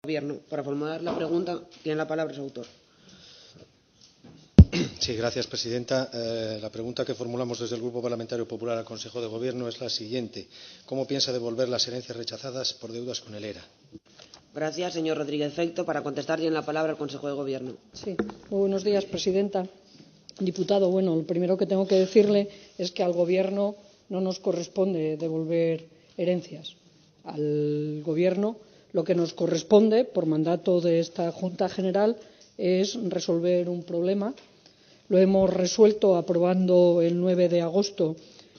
Gobierno. Para formular la pregunta, tiene la palabra su autor. Sí, gracias, presidenta. La pregunta que formulamos desde el Grupo Parlamentario Popular al Consejo de Gobierno es la siguiente. ¿Cómo piensa devolver las herencias rechazadas por deudas con el ERA? Gracias, señor Rodríguez Feito. Para contestar, tiene la palabra el Consejo de Gobierno. Sí. Muy buenos días, presidenta. Diputado, bueno, lo primero que tengo que decirle es que al Gobierno no nos corresponde devolver herencias. Al Gobierno lo que nos corresponde, por mandato de esta Junta General, es resolver un problema. Lo hemos resuelto aprobando el 9 de agosto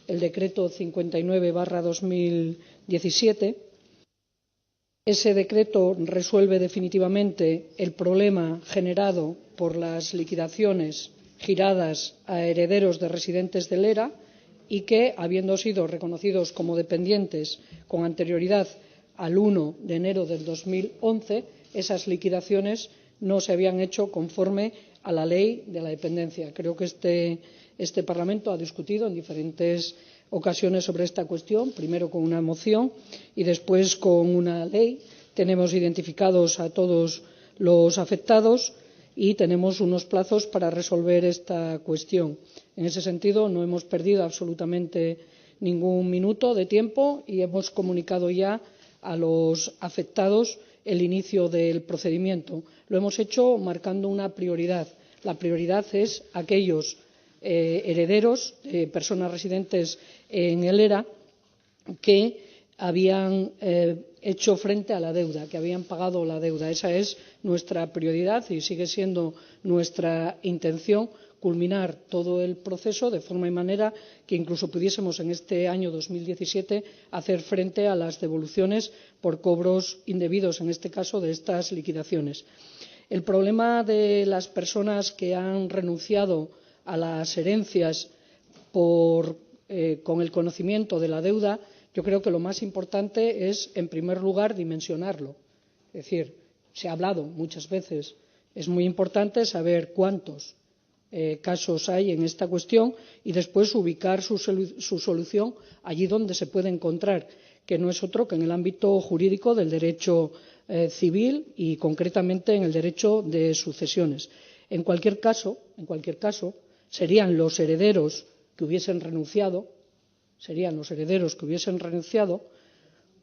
el decreto 59/2017. Ese decreto resuelve definitivamente el problema generado por las liquidaciones giradas a herederos de residentes del ERA y que, habiendo sido reconocidos como dependientes con anterioridad al 1 de enero de 2011, esas liquidaciones no se habían hecho conforme a la ley de la dependencia. Creo que este Parlamento ha discutido en diferentes ocasiones sobre esta cuestión, primero con una moción y después con una ley. Tenemos identificados a todos los afectados y tenemos unos plazos para resolver esta cuestión. En ese sentido, no hemos perdido absolutamente ningún minuto de tiempo y hemos comunicado ya a los afectados el inicio del procedimiento. Lo hemos hecho marcando una prioridad. La prioridad es aquellos herederos de personas residentes en el ERA que habían hecho frente a la deuda, que habían pagado la deuda. Esa es nuestra prioridad y sigue siendo nuestra intención culminar todo el proceso de forma y manera que incluso pudiésemos en este año 2017 hacer frente a las devoluciones por cobros indebidos, en este caso de estas liquidaciones. El problema de las personas que han renunciado a las herencias con el conocimiento de la deuda, yo creo que lo más importante es, en primer lugar, dimensionarlo. Es decir, se ha hablado muchas veces, es muy importante saber cuántos casos hay en esta cuestión y después ubicar su solución allí donde se puede encontrar, que no es otro que en el ámbito jurídico del derecho civil y concretamente en el derecho de sucesiones. En cualquier caso, serían los herederos que hubiesen renunciado,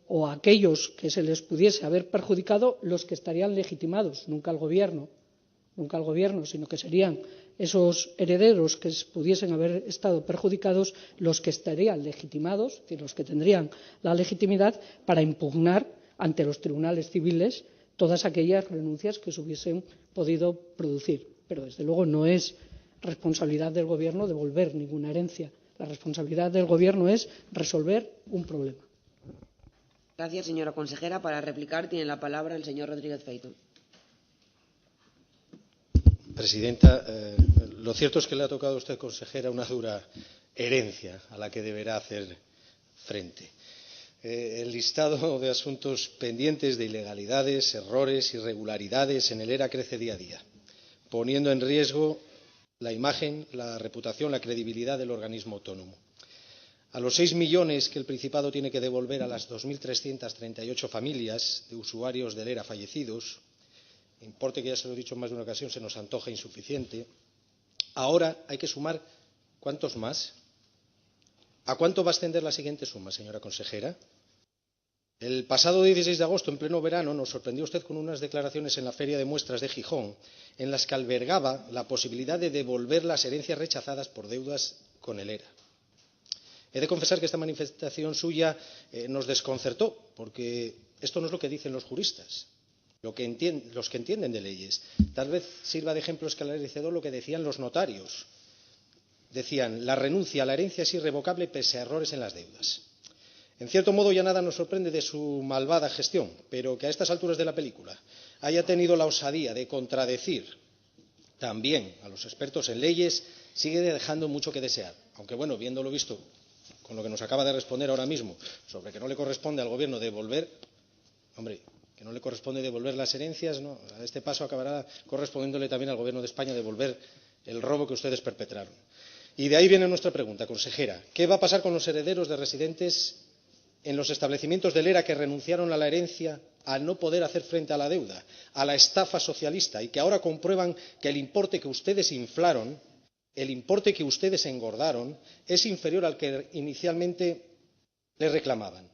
o aquellos que se les pudiese haber perjudicado los que estarían legitimados, nunca el Gobierno, sino que serían esos herederos que pudiesen haber estado perjudicados los que estarían legitimados, es decir, los que tendrían la legitimidad para impugnar ante los tribunales civiles todas aquellas renuncias que se hubiesen podido producir. Pero, desde luego, no es responsabilidad del Gobierno devolver ninguna herencia. La responsabilidad del Gobierno es resolver un problema. Gracias, señora consejera. Para replicar, tiene la palabra el señor Rodríguez Feito. Presidenta, lo cierto es que le ha tocado a usted, consejera, una dura herencia a la que deberá hacer frente. El listado de asuntos pendientes de ilegalidades, errores, irregularidades en el ERA crece día a día, poniendo en riesgo la imagen, la reputación, la credibilidad del organismo autónomo. A los 6 millones que el Principado tiene que devolver a las 2.338 familias de usuarios del ERA fallecidos, importe que ya se lo he dicho en más de una ocasión, se nos antoja insuficiente. Ahora hay que sumar ¿cuántos más? ¿A cuánto va a ascender la siguiente suma, señora consejera? El pasado 16 de agosto, en pleno verano, nos sorprendió usted con unas declaraciones en la Feria de Muestras de Gijón, en las que albergaba la posibilidad de devolver las herencias rechazadas por deudas con el ERA. He de confesar que esta manifestación suya nos desconcertó, porque esto no es lo que dicen los juristas, los que entienden de leyes. Tal vez sirva de ejemplo esclarecedor lo que decían los notarios. Decían, la renuncia a la herencia es irrevocable pese a errores en las deudas. En cierto modo, ya nada nos sorprende de su malvada gestión, pero que a estas alturas de la película haya tenido la osadía de contradecir también a los expertos en leyes sigue dejando mucho que desear. Aunque, bueno, viéndolo visto con lo que nos acaba de responder ahora mismo sobre que no le corresponde al Gobierno devolver, hombre, que no le corresponde devolver las herencias, ¿no? A este paso acabará correspondiéndole también al Gobierno de España devolver el robo que ustedes perpetraron. Y de ahí viene nuestra pregunta, consejera. ¿Qué va a pasar con los herederos de residentes en los establecimientos del ERA que renunciaron a la herencia al no poder hacer frente a la deuda, a la estafa socialista, y que ahora comprueban que el importe que ustedes inflaron, el importe que ustedes engordaron, es inferior al que inicialmente les reclamaban.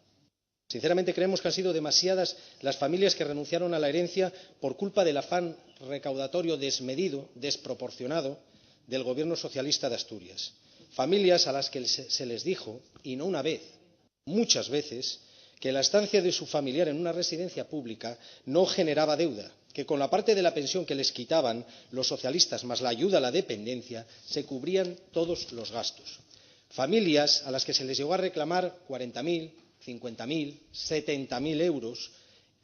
Sinceramente creemos que han sido demasiadas las familias que renunciaron a la herencia por culpa del afán recaudatorio desmedido, desproporcionado, del gobierno socialista de Asturias. Familias a las que se les dijo, y no una vez, muchas veces, que la estancia de su familiar en una residencia pública no generaba deuda, que con la parte de la pensión que les quitaban los socialistas más la ayuda a la dependencia se cubrían todos los gastos. Familias a las que se les llegó a reclamar 40.000, 50.000, 70.000 euros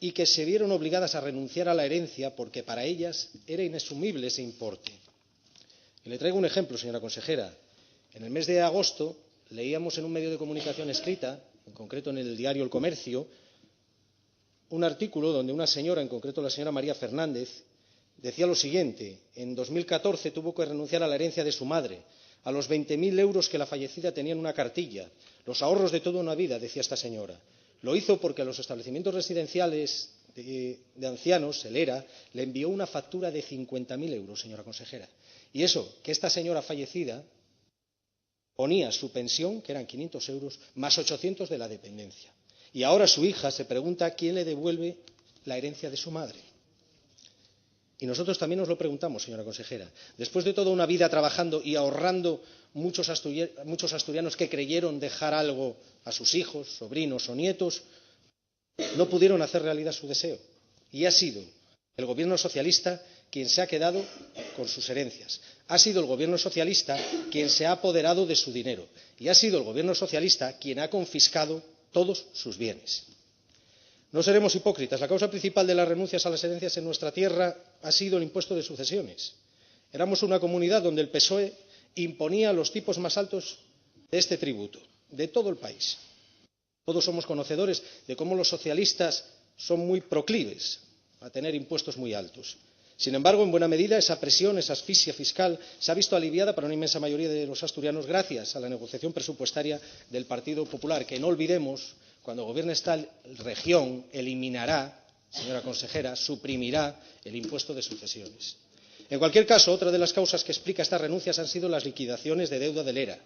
y que se vieron obligadas a renunciar a la herencia porque para ellas era inasumible ese importe. Y le traigo un ejemplo, señora consejera. En el mes de agosto leíamos en un medio de comunicación escrita, en concreto en el diario El Comercio, un artículo donde una señora, en concreto la señora María Fernández, decía lo siguiente: en 2014 tuvo que renunciar a la herencia de su madre, a los 20.000 euros que la fallecida tenía en una cartilla, los ahorros de toda una vida, decía esta señora. Lo hizo porque a los establecimientos residenciales de ancianos, el ERA, le envió una factura de 50.000 euros, señora consejera. Y eso, que esta señora fallecida ponía su pensión, que eran 500 euros, más 800 de la dependencia. Y ahora su hija se pregunta quién le devuelve la herencia de su madre. Y nosotros también nos lo preguntamos, señora consejera. Después de toda una vida trabajando y ahorrando, muchos asturianos que creyeron dejar algo a sus hijos, sobrinos o nietos, no pudieron hacer realidad su deseo. Y ha sido el gobierno socialista quien se ha quedado con sus herencias. Ha sido el gobierno socialista quien se ha apoderado de su dinero. Y ha sido el gobierno socialista quien ha confiscado todos sus bienes. No seremos hipócritas. La causa principal de las renuncias a las herencias en nuestra tierra ha sido el impuesto de sucesiones. Éramos una comunidad donde el PSOE imponía los tipos más altos de este tributo, de todo el país. Todos somos conocedores de cómo los socialistas son muy proclives a tener impuestos muy altos. Sin embargo, en buena medida, esa presión, esa asfixia fiscal, se ha visto aliviada para una inmensa mayoría de los asturianos gracias a la negociación presupuestaria del Partido Popular, que, no olvidemos, cuando gobierne esta región, eliminará, señora consejera, suprimirá el impuesto de sucesiones. En cualquier caso, otra de las causas que explica estas renuncias han sido las liquidaciones de deuda del ERA.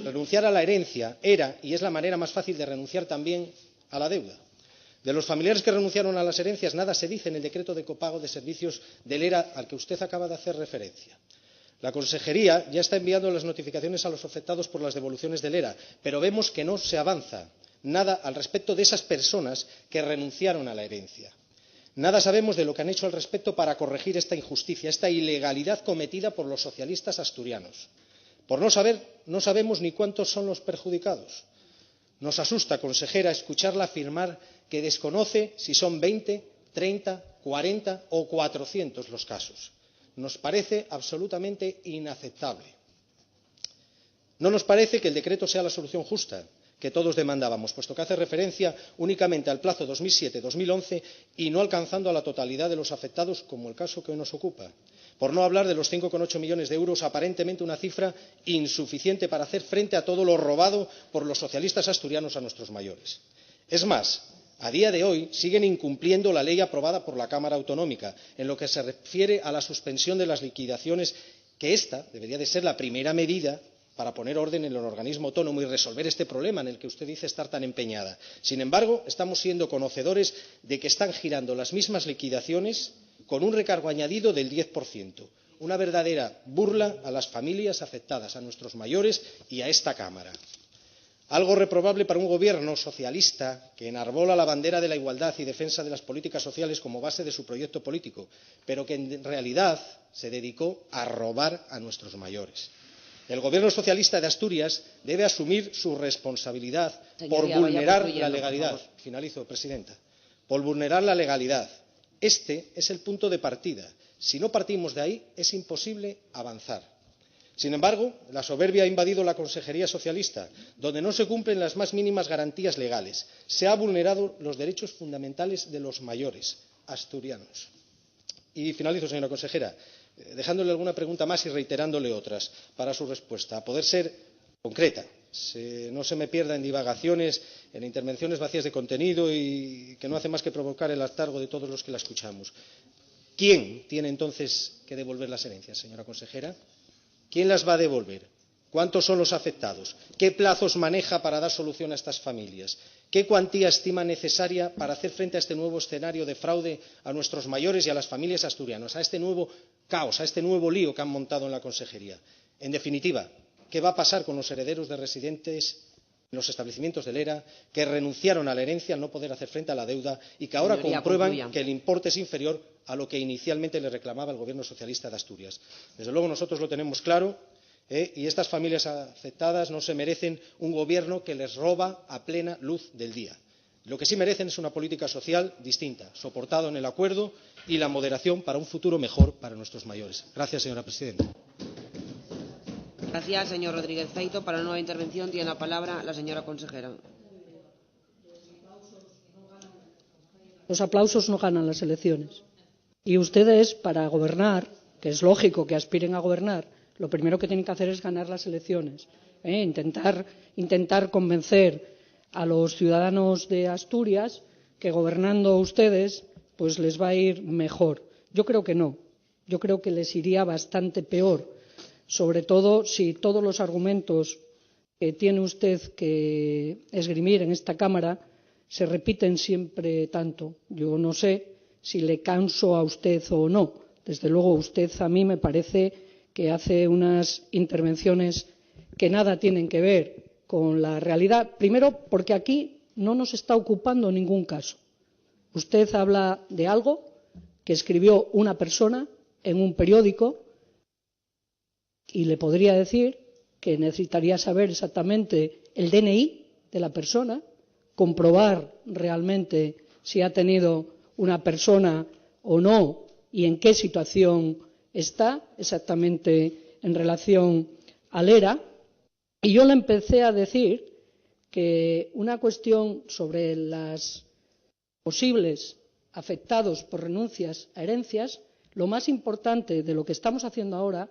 Renunciar a la herencia era y es la manera más fácil de renunciar también a la deuda. De los familiares que renunciaron a las herencias nada se dice en el decreto de copago de servicios del ERA al que usted acaba de hacer referencia. La consejería ya está enviando las notificaciones a los afectados por las devoluciones del ERA, pero vemos que no se avanza nada al respecto de esas personas que renunciaron a la herencia. Nada sabemos de lo que han hecho al respecto para corregir esta injusticia, esta ilegalidad cometida por los socialistas asturianos. Por no saber, no sabemos ni cuántos son los perjudicados. Nos asusta, consejera, escucharla afirmar que desconoce si son 20, 30, 40 o 400 los casos. Nos parece absolutamente inaceptable. No nos parece que el decreto sea la solución justa que todos demandábamos, puesto que hace referencia únicamente al plazo 2007-2011 y no alcanzando a la totalidad de los afectados, como el caso que hoy nos ocupa. Por no hablar de los 5,8 millones de euros, aparentemente una cifra insuficiente para hacer frente a todo lo robado por los socialistas asturianos a nuestros mayores. Es más, a día de hoy siguen incumpliendo la ley aprobada por la Cámara Autonómica en lo que se refiere a la suspensión de las liquidaciones, que esta debería de ser la primera medida para poner orden en el organismo autónomo y resolver este problema en el que usted dice estar tan empeñada. Sin embargo, estamos siendo conocedores de que están girando las mismas liquidaciones con un recargo añadido del 10%, una verdadera burla a las familias afectadas, a nuestros mayores y a esta Cámara. Algo reprobable para un gobierno socialista que enarbola la bandera de la igualdad y defensa de las políticas sociales como base de su proyecto político, pero que en realidad se dedicó a robar a nuestros mayores. El gobierno socialista de Asturias debe asumir su responsabilidad por vulnerar la legalidad. Finalizo, presidenta. Por vulnerar la legalidad. Este es el punto de partida. Si no partimos de ahí, es imposible avanzar. Sin embargo, la soberbia ha invadido la consejería socialista, donde no se cumplen las más mínimas garantías legales. Se han vulnerado los derechos fundamentales de los mayores asturianos. Y finalizo, señora consejera, dejándole alguna pregunta más y reiterándole otras para su respuesta, a poder ser concreta. no se me pierda en divagaciones, en intervenciones vacías de contenido y que no hacen más que provocar el hartazgo de todos los que la escuchamos. ¿Quién tiene entonces que devolver las herencias, señora consejera? ¿Quién las va a devolver? ¿Cuántos son los afectados? ¿Qué plazos maneja para dar solución a estas familias? ¿Qué cuantía estima necesaria para hacer frente a este nuevo escenario de fraude a nuestros mayores y a las familias asturianas, a este nuevo caos, a este nuevo lío que han montado en la consejería? En definitiva, ¿qué va a pasar con los herederos de residentes en los establecimientos del ERA que renunciaron a la herencia al no poder hacer frente a la deuda y que ahora comprueban que el importe es inferior a lo que inicialmente le reclamaba el Gobierno socialista de Asturias? Desde luego nosotros lo tenemos claro. Y estas familias afectadas no se merecen un gobierno que les roba a plena luz del día. Lo que sí merecen es una política social distinta, soportada en el acuerdo y la moderación para un futuro mejor para nuestros mayores. Gracias, señora presidenta. Gracias, señor Rodríguez Feito. Para la nueva intervención tiene la palabra la señora consejera. Los aplausos no ganan las elecciones. Y ustedes, para gobernar, que es lógico que aspiren a gobernar, lo primero que tienen que hacer es ganar las elecciones, intentar convencer a los ciudadanos de Asturias que gobernando ustedes pues les va a ir mejor. Yo creo que no, yo creo que les iría bastante peor, sobre todo si todos los argumentos que tiene usted que esgrimir en esta Cámara se repiten siempre tanto. Yo no sé si le canso a usted o no. Desde luego usted a mí me parece que hace unas intervenciones que nada tienen que ver con la realidad. Primero, porque aquí no nos está ocupando ningún caso. Usted habla de algo que escribió una persona en un periódico y le podría decir que necesitaría saber exactamente el DNI de la persona, comprobar realmente si ha tenido una persona o no y en qué situación está exactamente en relación al ERA. Y yo le empecé a decir que una cuestión sobre los posibles afectados por renuncias a herencias, lo más importante de lo que estamos haciendo ahora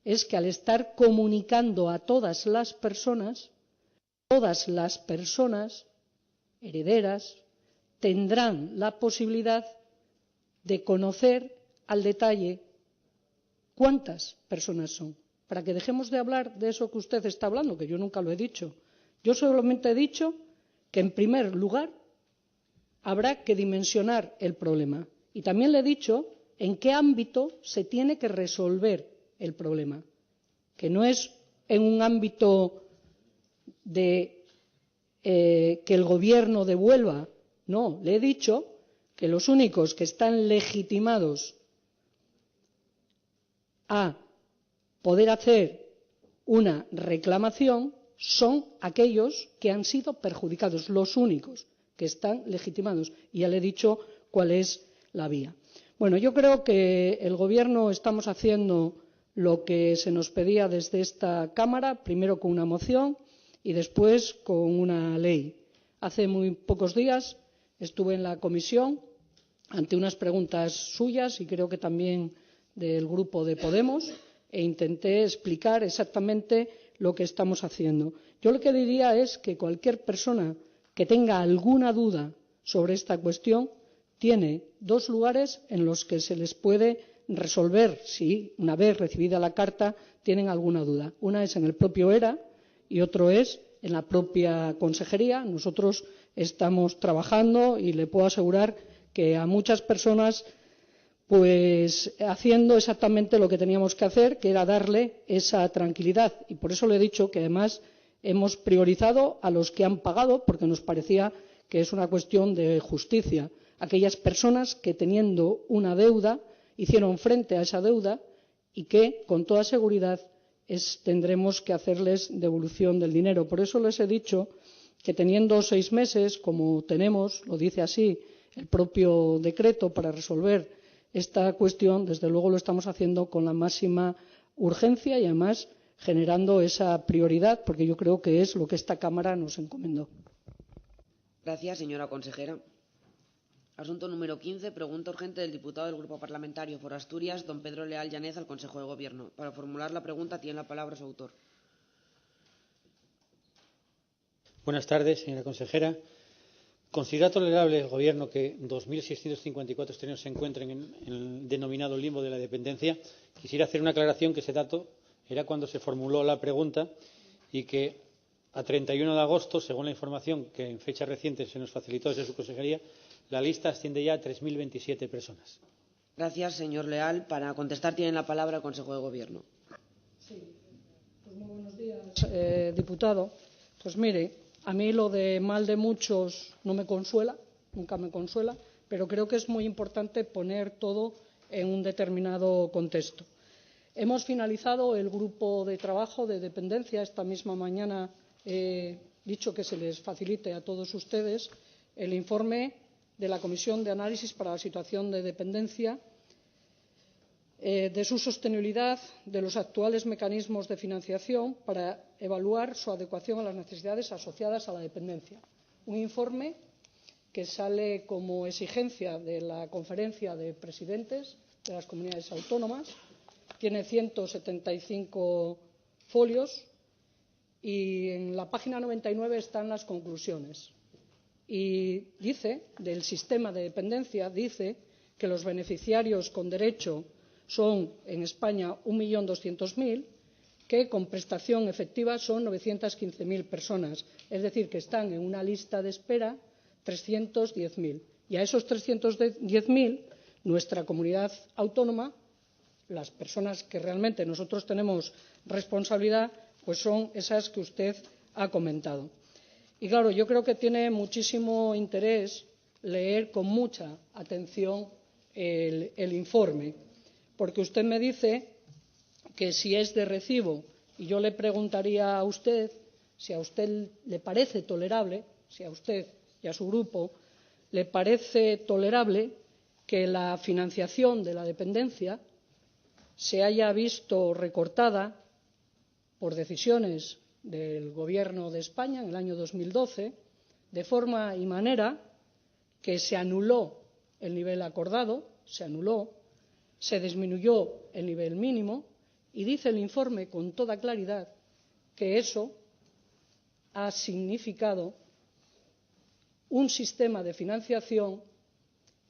es que al estar comunicando a todas las personas herederas tendrán la posibilidad de conocer al detalle cuántas personas son, para que dejemos de hablar de eso que usted está hablando, que yo nunca lo he dicho. Yo solamente he dicho que, en primer lugar, habrá que dimensionar el problema. Y también le he dicho en qué ámbito se tiene que resolver el problema, que no es en un ámbito de que el Gobierno devuelva. No, le he dicho que los únicos que están legitimados a poder hacer una reclamación son aquellos que han sido perjudicados, los únicos que están legitimados. Y ya le he dicho cuál es la vía. Bueno, yo creo que el Gobierno estamos haciendo lo que se nos pedía desde esta Cámara, primero con una moción y después con una ley. Hace muy pocos días estuve en la comisión ante unas preguntas suyas y creo que también del grupo de Podemos e intenté explicar exactamente lo que estamos haciendo. Yo lo que diría es que cualquier persona que tenga alguna duda sobre esta cuestión tiene dos lugares en los que se les puede resolver si, una vez recibida la carta, tienen alguna duda. Una es en el propio ERA y otro es en la propia consejería. Nosotros estamos trabajando y le puedo asegurar que a muchas personas pues haciendo exactamente lo que teníamos que hacer, que era darle esa tranquilidad. Y por eso le he dicho que además hemos priorizado a los que han pagado, porque nos parecía que es una cuestión de justicia. Aquellas personas que, teniendo una deuda, hicieron frente a esa deuda y que, con toda seguridad, tendremos que hacerles devolución del dinero. Por eso les he dicho que, teniendo 6 meses, como tenemos, lo dice así el propio decreto, para resolver esta cuestión, desde luego lo estamos haciendo con la máxima urgencia y, además, generando esa prioridad, porque yo creo que es lo que esta Cámara nos encomendó. Gracias, señora consejera. Asunto número 15. Pregunta urgente del diputado del Grupo Parlamentario por Asturias, don Pedro Leal Llanez, al Consejo de Gobierno. Para formular la pregunta tiene la palabra su autor. Buenas tardes, señora consejera. ¿Considera tolerable el Gobierno que 2.654 extranjeros se encuentren en el denominado limbo de la dependencia? Quisiera hacer una aclaración, que ese dato era cuando se formuló la pregunta y que a 31 de agosto, según la información que en fecha reciente se nos facilitó desde su consejería, la lista asciende ya a 3.027 personas. Gracias, señor Leal. Para contestar tiene la palabra el Consejo de Gobierno. Sí, pues muy buenos días, diputado. Pues mire, a mí lo de mal de muchos no me consuela, nunca me consuela, pero creo que es muy importante poner todo en un determinado contexto. Hemos finalizado el grupo de trabajo de dependencia. Esta misma mañana he dicho que se les facilite a todos ustedes el informe de la Comisión de Análisis para la Situación de Dependencia, de su sostenibilidad, de los actuales mecanismos de financiación para evaluar su adecuación a las necesidades asociadas a la dependencia. Un informe que sale como exigencia de la Conferencia de Presidentes de las Comunidades Autónomas. Tiene 175 folios y en la página 99 están las conclusiones. Y dice, del sistema de dependencia, dice que los beneficiarios con derecho son en España 1.200.000, que con prestación efectiva son 915.000 personas, es decir, que están en una lista de espera 310.000. Y a esos 310.000, nuestra comunidad autónoma, las personas que realmente nosotros tenemos responsabilidad, pues son esas que usted ha comentado. Y claro, yo creo que tiene muchísimo interés leer con mucha atención el informe, porque usted me dice que si es de recibo, y yo le preguntaría a usted si a usted le parece tolerable, si a usted y a su grupo le parece tolerable que la financiación de la dependencia se haya visto recortada por decisiones del Gobierno de España en el año 2012, de forma y manera que se anuló el nivel acordado, se disminuyó el nivel mínimo, y dice el informe con toda claridad que eso ha significado un sistema de financiación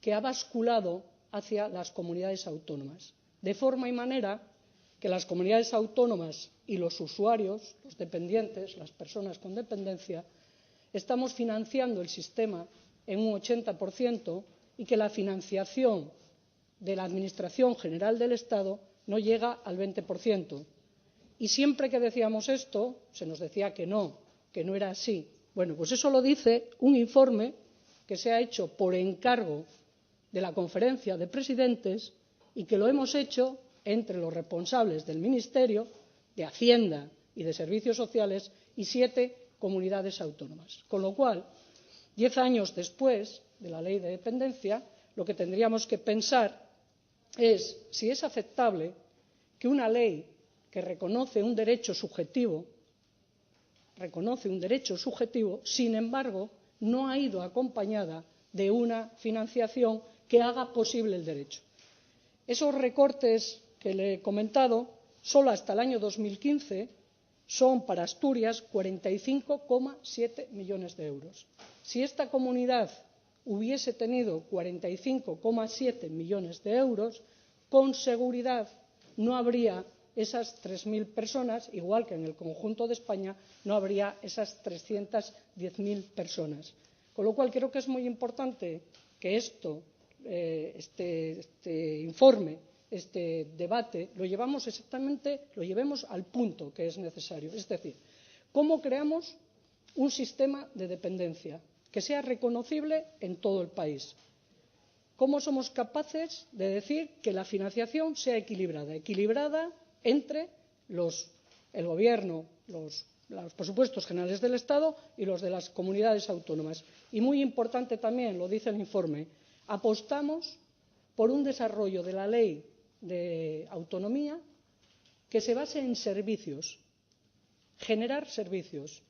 que ha basculado hacia las comunidades autónomas, de forma y manera que las comunidades autónomas y los usuarios, los dependientes, las personas con dependencia, estamos financiando el sistema en un 80% y que la financiación de la Administración General del Estado no llega al 20%. Y siempre que decíamos esto, se nos decía que no era así. Bueno, pues eso lo dice un informe que se ha hecho por encargo de la Conferencia de Presidentes y que lo hemos hecho entre los responsables del Ministerio de Hacienda y de Servicios Sociales y 7 comunidades autónomas. Con lo cual, 10 años después de la Ley de Dependencia, lo que tendríamos que pensar es si es aceptable que una ley que reconoce un derecho subjetivo, sin embargo, no ha ido acompañada de una financiación que haga posible el derecho. Esos recortes que le he comentado, solo hasta el año 2015, son para Asturias 45,7 millones de euros. Si esta comunidad hubiese tenido 45,7 millones de euros, con seguridad no habría esas 3.000 personas, igual que en el conjunto de España no habría esas 310.000 personas. Con lo cual creo que es muy importante que este informe, este debate, lo llevemos al punto que es necesario. Es decir, ¿cómo creamos un sistema de dependencia que sea reconocible en todo el país? ¿Cómo somos capaces de decir que la financiación sea equilibrada entre el Gobierno, los presupuestos generales del Estado y los de las comunidades autónomas? Y muy importante también, lo dice el informe, apostamos por un desarrollo de la ley de autonomía que se base en servicios, generar servicios,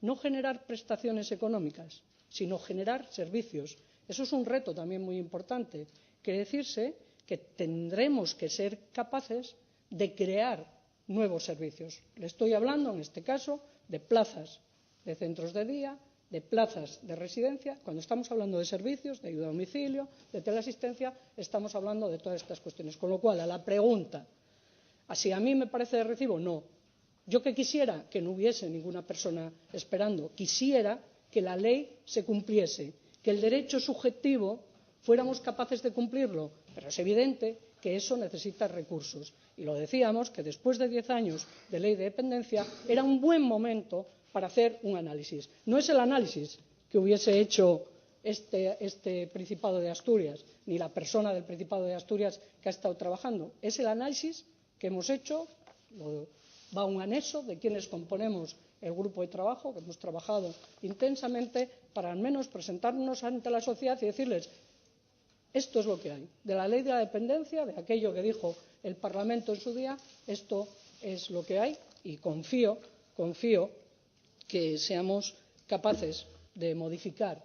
no generar prestaciones económicas, sino generar servicios. Eso es un reto también muy importante. Quiere decirse que tendremos que ser capaces de crear nuevos servicios. Le estoy hablando, en este caso, de plazas de centros de día, de plazas de residencia. Cuando estamos hablando de servicios, de ayuda a domicilio, de teleasistencia, estamos hablando de todas estas cuestiones. Con lo cual, a la pregunta, ¿si a mí me parece de recibo? No. Yo que quisiera que no hubiese ninguna persona esperando, quisiera que la ley se cumpliese, que el derecho subjetivo fuéramos capaces de cumplirlo, pero es evidente que eso necesita recursos. Y lo decíamos, que después de 10 años de ley de dependencia era un buen momento para hacer un análisis. No es el análisis que hubiese hecho este Principado de Asturias, ni la persona del Principado de Asturias que ha estado trabajando. Es el análisis que hemos hecho, va un anexo de quienes componemos el grupo de trabajo, que hemos trabajado intensamente para al menos presentarnos ante la sociedad y decirles: esto es lo que hay. De la ley de la dependencia, de aquello que dijo el Parlamento en su día, esto es lo que hay, y confío que seamos capaces de modificar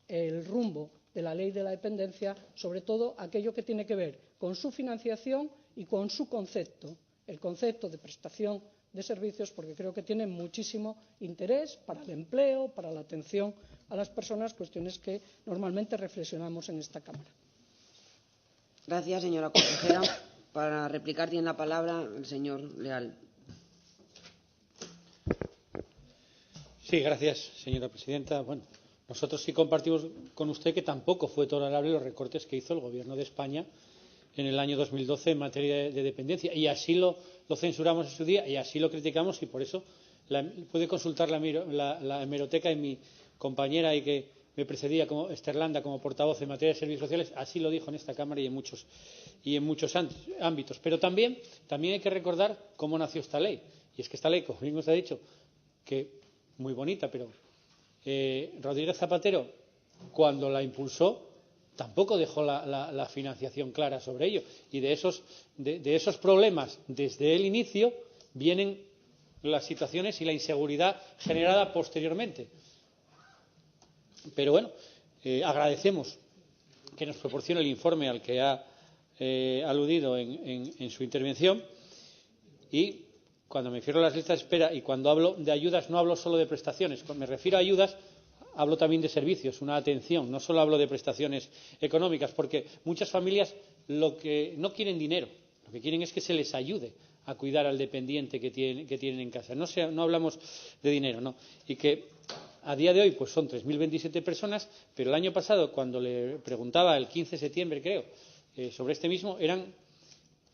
el rumbo de la ley de la dependencia, sobre todo aquello que tiene que ver con su financiación y con su concepto, el concepto de prestación de servicios, porque creo que tiene muchísimo interés para el empleo, para la atención a las personas, cuestiones que normalmente reflexionamos en esta Cámara. Gracias, señora consejera. Para replicar tiene la palabra el señor Leal. Sí, gracias, señora presidenta. Bueno, nosotros sí compartimos con usted que tampoco fue tolerable los recortes que hizo el Gobierno de España en el año 2012 en materia de dependencia, y así lo censuramos en su día y así lo criticamos, y por eso puede consultar la hemeroteca, y mi compañera y que me precedía, como Esther Landa, como portavoz en materia de servicios sociales, así lo dijo en esta Cámara y en muchos ámbitos. Pero también hay que recordar cómo nació esta ley. Y es que esta ley, como bien os ha dicho, que muy bonita, pero Rodríguez Zapatero, cuando la impulsó, tampoco dejó la financiación clara sobre ello. Y de esos problemas, desde el inicio, vienen las situaciones y la inseguridad generada posteriormente. Pero bueno, agradecemos que nos proporcione el informe al que ha aludido en su intervención, y cuando me refiero a las listas de espera y cuando hablo de ayudas no hablo solo de prestaciones. Cuando me refiero a ayudas hablo también de servicios, una atención, no solo hablo de prestaciones económicas, porque muchas familias lo que no quieren dinero, lo que quieren es que se les ayude a cuidar al dependiente que tienen en casa. No hablamos de dinero, ¿no? Y que a día de hoy pues son 3.027 personas, pero el año pasado, cuando le preguntaba, el 15 de septiembre creo, sobre este mismo, eran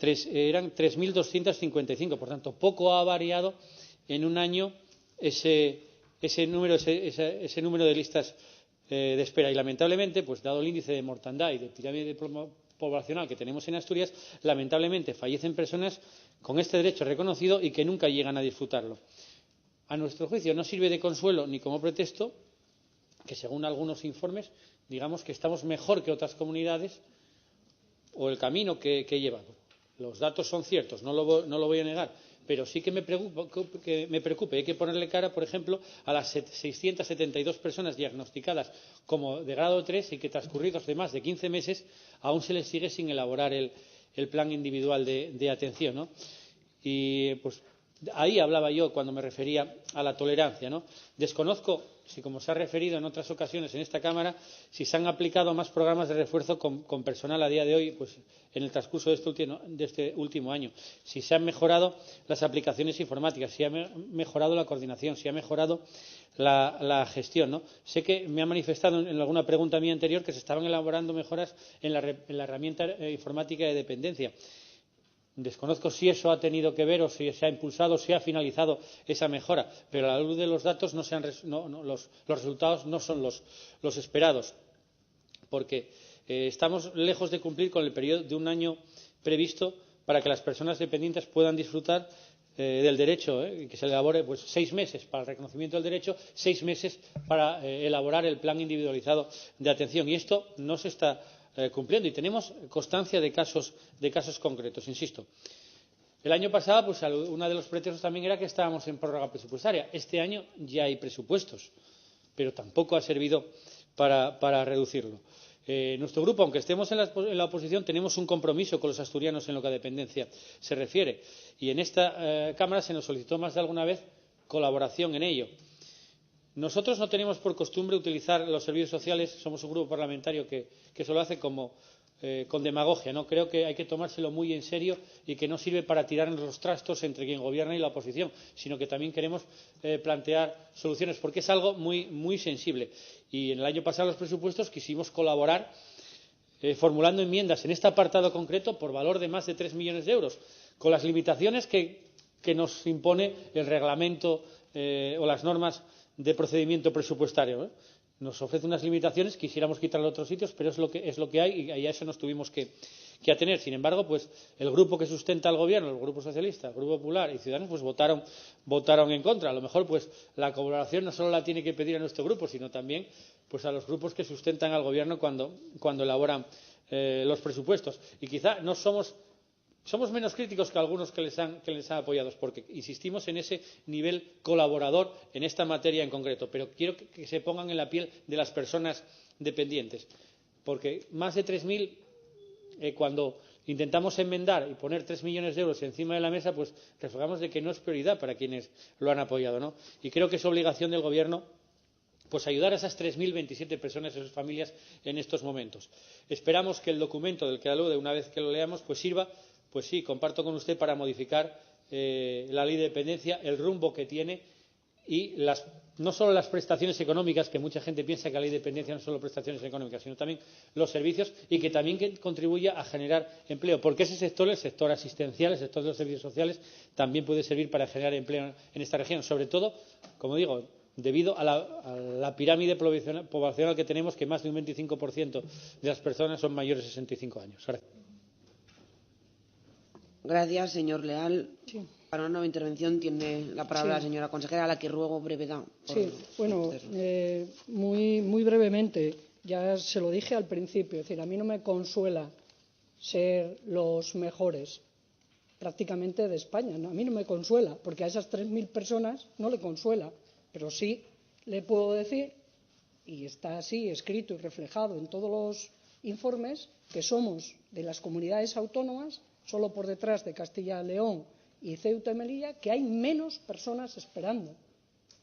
3.255. Por tanto, poco ha variado en un año ese número de listas de espera. Y lamentablemente, pues dado el índice de mortandad y de pirámide poblacional que tenemos en Asturias, lamentablemente fallecen personas con este derecho reconocido y que nunca llegan a disfrutarlo. A nuestro juicio no sirve de consuelo ni como pretexto que, según algunos informes, digamos que estamos mejor que otras comunidades o el camino que he llevado. Los datos son ciertos, no lo voy a negar, pero sí que me preocupa. Hay que ponerle cara, por ejemplo, a las 672 personas diagnosticadas como de grado 3 y que, transcurridos de más de 15 meses, aún se les sigue sin elaborar el plan individual de atención, ¿no? Y pues ahí hablaba yo cuando me refería a la tolerancia, ¿no? Desconozco si, como se ha referido en otras ocasiones en esta Cámara, si se han aplicado más programas de refuerzo con personal a día de hoy, pues en el transcurso de este último año, si se han mejorado las aplicaciones informáticas, si ha mejorado la coordinación, si ha mejorado la gestión, ¿no? Sé que me ha manifestado en alguna pregunta mía anterior que se estaban elaborando mejoras en la herramienta informática de dependencia. Desconozco si eso ha tenido que ver o si se ha impulsado o si ha finalizado esa mejora, pero a la luz de los datos los resultados no son los esperados, porque estamos lejos de cumplir con el periodo de un año previsto para que las personas dependientes puedan disfrutar del derecho, que se elabore 6 meses para el reconocimiento del derecho, 6 meses para elaborar el plan individualizado de atención. Y esto no se está cumpliendo, y tenemos constancia de casos concretos. Insisto, el año pasado pues uno de los pretextos también era que estábamos en prórroga presupuestaria. Este año ya hay presupuestos, pero tampoco ha servido para reducirlo. Nuestro grupo, aunque estemos en la oposición, tenemos un compromiso con los asturianos en lo que a dependencia se refiere, y en esta Cámara se nos solicitó más de alguna vez colaboración en ello. Nosotros no tenemos por costumbre utilizar los servicios sociales, somos un grupo parlamentario que eso lo hace con demagogia, ¿no? Creo que hay que tomárselo muy en serio y que no sirve para tirarnos los trastos entre quien gobierna y la oposición, sino que también queremos plantear soluciones, porque es algo muy, muy sensible. Y en el año pasado, en los presupuestos, quisimos colaborar formulando enmiendas en este apartado concreto por valor de más de 3 millones de euros, con las limitaciones que nos impone el reglamento o las normas de procedimiento presupuestario, ¿eh? Nos ofrece unas limitaciones, quisiéramos quitarlo a otros sitios, pero es lo que hay y a eso nos tuvimos que atener. Sin embargo, pues el grupo que sustenta al gobierno, el Grupo Socialista, el Grupo Popular y Ciudadanos, pues votaron en contra. A lo mejor pues la colaboración no solo la tiene que pedir a nuestro grupo, sino también pues a los grupos que sustentan al gobierno cuando elaboran los presupuestos. Y quizá no somos menos críticos que algunos que les han apoyado, porque insistimos en ese nivel colaborador en esta materia en concreto. Pero quiero que se pongan en la piel de las personas dependientes, porque más de 3.000, cuando intentamos enmendar y poner 3 millones de euros encima de la mesa, pues reflejamos de que no es prioridad para quienes lo han apoyado, ¿no? Y creo que es obligación del Gobierno pues ayudar a esas 3.027 personas y sus familias en estos momentos. Esperamos que el documento del que alude, una vez que lo leamos, pues sirva. Pues sí, comparto con usted para modificar la ley de dependencia, el rumbo que tiene y no solo las prestaciones económicas, que mucha gente piensa que la ley de dependencia no son solo prestaciones económicas, sino también los servicios y que también contribuya a generar empleo, porque ese sector, el sector asistencial, el sector de los servicios sociales, también puede servir para generar empleo en esta región, sobre todo, como digo, debido a la pirámide poblacional que tenemos, que más de un 25% de las personas son mayores de 65 años. Gracias. Gracias, señor Leal. Sí. Para una nueva intervención tiene la palabra la señora consejera, a la que ruego brevedad. Sí, bueno, muy brevemente, ya se lo dije al principio, es decir, a mí no me consuela ser los mejores prácticamente de España, ¿no? A mí no me consuela, porque a esas 3.000 personas no le consuela, pero sí le puedo decir, y está así escrito y reflejado en todos los informes, que somos de las comunidades autónomas, solo por detrás de Castilla y León y Ceuta y Melilla, que hay menos personas esperando.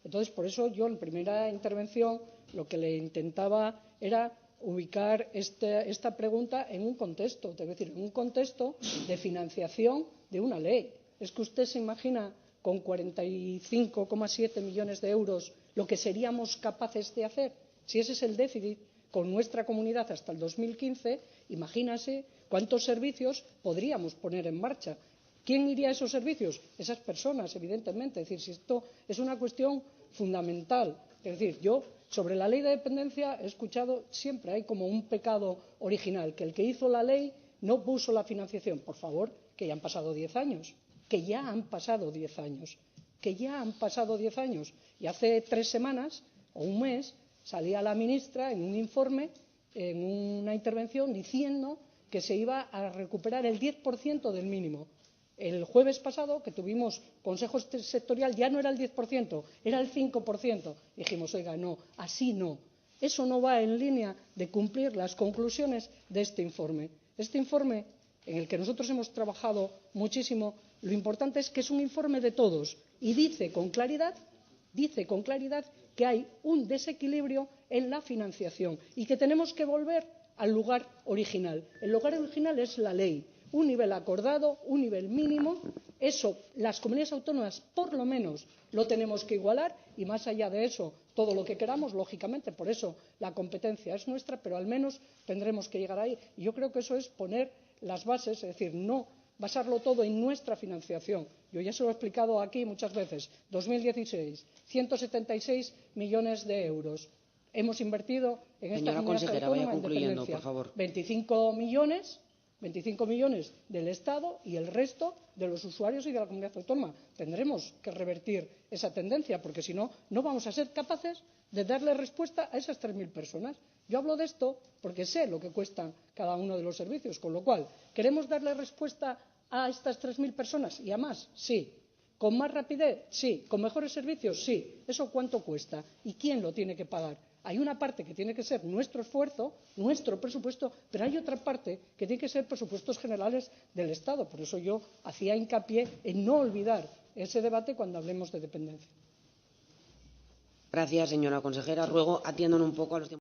Entonces, por eso yo en primera intervención lo que le intentaba era ubicar esta pregunta en un contexto, es decir, en un contexto de financiación de una ley. Es que usted se imagina con 45,7 millones de euros lo que seríamos capaces de hacer. Si ese es el déficit con nuestra comunidad hasta el 2015, imagínase cuántos servicios podríamos poner en marcha. ¿Quién iría a esos servicios? Esas personas, evidentemente. Es decir, si esto es una cuestión fundamental. Es decir, yo sobre la ley de dependencia he escuchado siempre, hay como un pecado original, que el que hizo la ley no puso la financiación. Por favor, que ya han pasado 10 años, que ya han pasado 10 años, que ya han pasado 10 años. Y hace 3 semanas o un mes salía la ministra en un informe, en una intervención, diciendo que se iba a recuperar el 10% del mínimo. El jueves pasado, que tuvimos consejo sectorial, ya no era el 10%, era el 5%. Dijimos, oiga, no, así no. Eso no va en línea de cumplir las conclusiones de este informe. Este informe, en el que nosotros hemos trabajado muchísimo, lo importante es que es un informe de todos y dice con claridad que hay un desequilibrio en la financiación y que tenemos que volver al lugar original. El lugar original es la ley, un nivel acordado, un nivel mínimo. Eso, las comunidades autónomas, por lo menos, lo tenemos que igualar y, más allá de eso, todo lo que queramos, lógicamente, por eso la competencia es nuestra, pero al menos tendremos que llegar ahí. Y yo creo que eso es poner las bases, es decir, no basarlo todo en nuestra financiación. Yo ya se lo he explicado aquí muchas veces. 2016, 176 millones de euros. Hemos invertido en esta comunidad autónoma en dependencia 25 millones del Estado y el resto de los usuarios y de la comunidad autónoma. Tendremos que revertir esa tendencia, porque si no, no vamos a ser capaces de darle respuesta a esas 3.000 personas. Yo hablo de esto porque sé lo que cuestan cada uno de los servicios, con lo cual, ¿queremos darle respuesta a estas 3.000 personas y a más? Sí. ¿Con más rapidez? Sí. ¿Con mejores servicios? Sí. ¿Eso cuánto cuesta? ¿Y quién lo tiene que pagar? Hay una parte que tiene que ser nuestro esfuerzo, nuestro presupuesto, pero hay otra parte que tiene que ser presupuestos generales del Estado. Por eso yo hacía hincapié en no olvidar ese debate cuando hablemos de dependencia. Gracias, señora consejera. Ruego atiendan un poco a los tiempos.